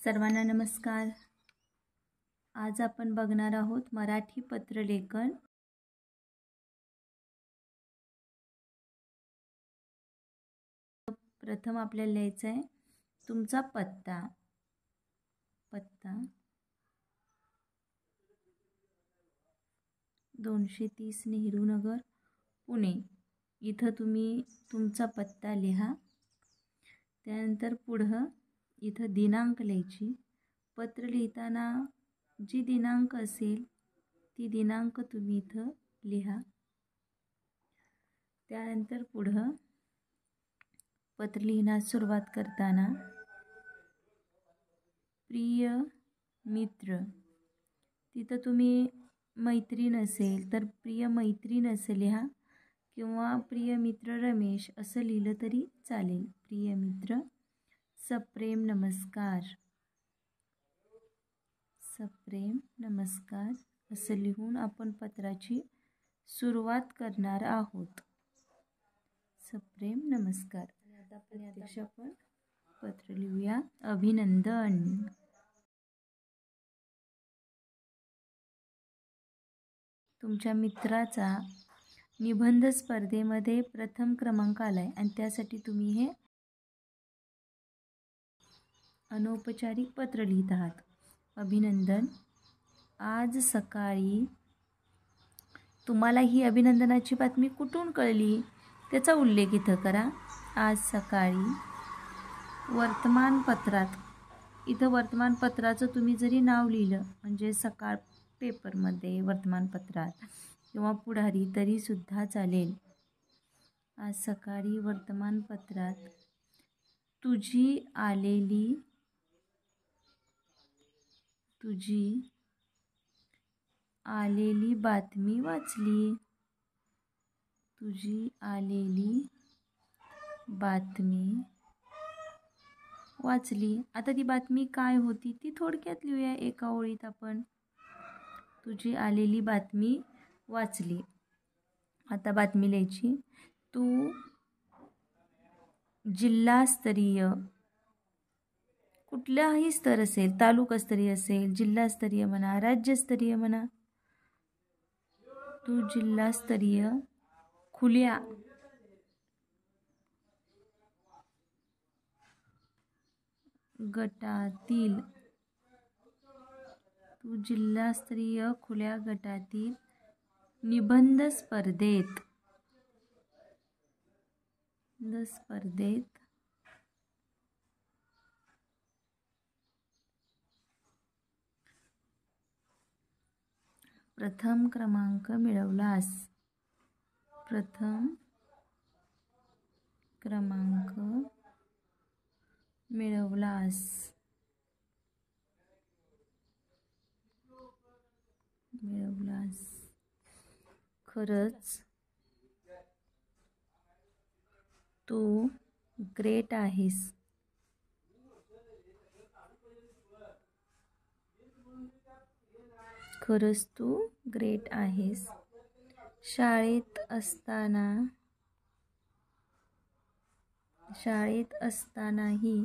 सर्वांना नमस्कार। आज आपण बघणार आहोत मराठी पत्रलेखन। प्रथम आपल्याला लिहायचं आहे तुमचा पत्ता 230 नेहरू नगर पुणे। इथं तुम्ही तुमचा पत्ता लिहा। त्यानंतर पुढं इथं दिनांक लिहायची। पत्र लिहिताना जी दिनांक असेल ती दिनांक तुम्ही इथं लिहा। त्यानंतर पुढं पत्र लिहिण्यास सुरुवात करताना प्रिय मित्र, तिथं तुम्ही मैत्रीण असेल तर प्रिय मैत्रीण असं लिहा किंवा प्रिय मित्र रमेश असं लिहिलं तरी चालेल। प्रिय मित्र, सप्रेम नमस्कार, सप्रेम नमस्कार असं लिहून आपण पत्राची सुरुवात करणार आहोत। सप्रेम नमस्कार। आता प्रत्यक्ष आपण पत्र लिहूया। अभिनंदन। तुमच्या मित्राचा निबंध स्पर्धेमध्ये प्रथम क्रमांक आलाय आणि त्यासाठी तुम्ही हे अनौपचारिक पत्र लिहित आहात। अभिनंदन। आज सकाळी तुम्हाला ही अभिनंदनाची बातमी कुठून कळली त्याचा उल्लेख इथं करा। आज सकाळी वर्तमानपत्रात, इथं वर्तमानपत्राचं तुम्ही जरी नाव लिहिलं म्हणजे सकाळ पेपरमध्ये वर्तमानपत्रात किंवा पुढारी तरी सुद्धा चालेल। आज सकाळी वर्तमानपत्रात तुझी आलेली बातमी वाचली। तुझी आलेली बातमी वाचली। आता ती बातमी काय होती ती थोडक्यात लिहूया एका ओळीत आपण। तुझी आलेली बातमी वाचली। आता बातमी लिहायची। तू जिल्हास्तरीय, कुठलाही स्तर असेल, तालुकास्तरीय असेल, जिल्हास्तरीय म्हणा, राज्यस्तरीय म्हणा, तू जिल्हास्तरीय खुल्या गटातील, तू जिल्हास्तरीय खुल्या गटातील निबंध स्पर्धेत प्रथम क्रमांक मिळवलास। प्रथम क्रमांक मिळवलास। खरंच तू ग्रेट आहेस। खरंच तू ग्रेट आहेस। शाळेत असतानाही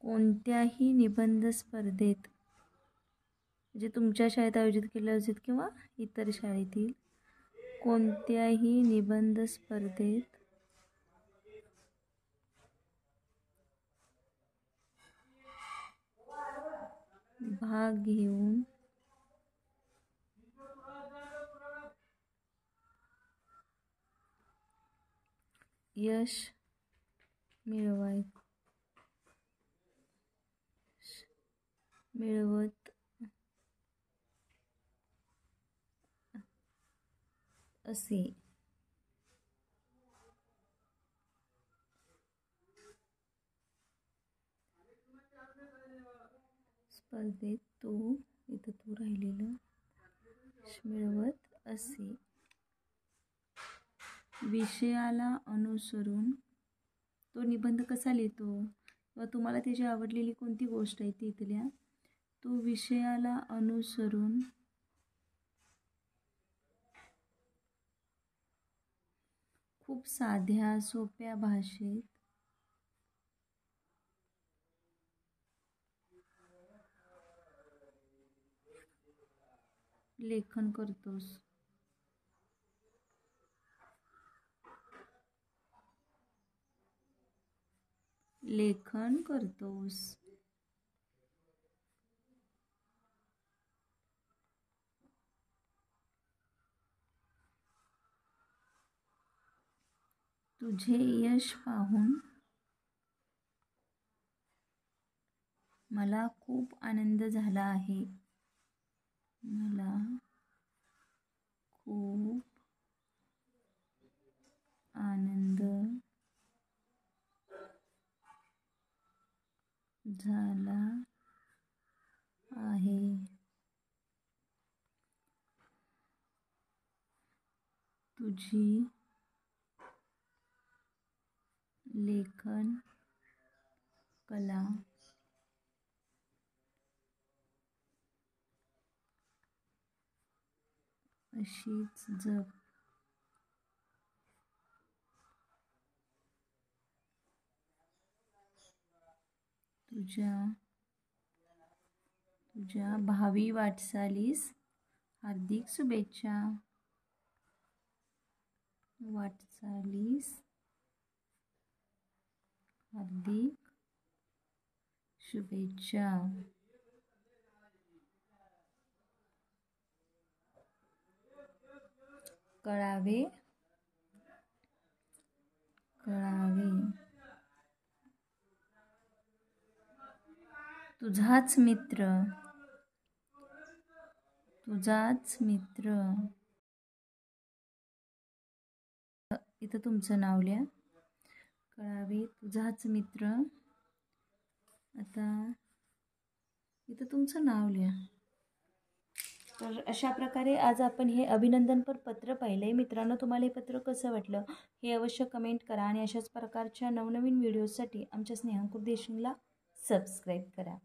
कोणत्याही निबंध स्पर्धेत, म्हणजे तुमच्या शाळेत आयोजित केले असेल किंवा इतर शाळेतील कोणत्याही निबंध स्पर्धेत भाग घेऊन यश मिळवत असे। स्पर्धेत तू, इथं तू राहिलेलं, मिळवत असे। विषयाला अनुसरून तो निबंध कसा लिहितो किंवा तुम्हाला त्याची आवडलेली कोणती गोष्ट आहे ती इथं लिहा। तो विषयाला अनुसरून खूप साध्या सोप्या भाषेत लेखन करतोस. लेखन करतोस. तुझे यश पाहून मला खूप आनंद झाला आहे. मला खूप आनंद झाला आहे. तुझी लेखन कला अशीच जप. तुझ्या भावी वाटचालीस हार्दिक शुभेच्छा. हार्दिक शुभेच्छा. कळावे तुझाच मित्र इथं तुमचं नाव लिहा. कळावे तुझाच मित्र. आता इथं तुमचं नाव लिहा. तर अशा प्रकारे आज आपण हे अभिनंदनपर पत्र पाहिलं आहे. मित्रांनो, तुम्हाला हे पत्र कसं वाटलं हे अवश्य कमेंट करा आणि अशाच प्रकारच्या नवनवीन व्हिडिओसाठी आमच्या स्नेहांकुर देशमुखला सबस्क्राईब करा.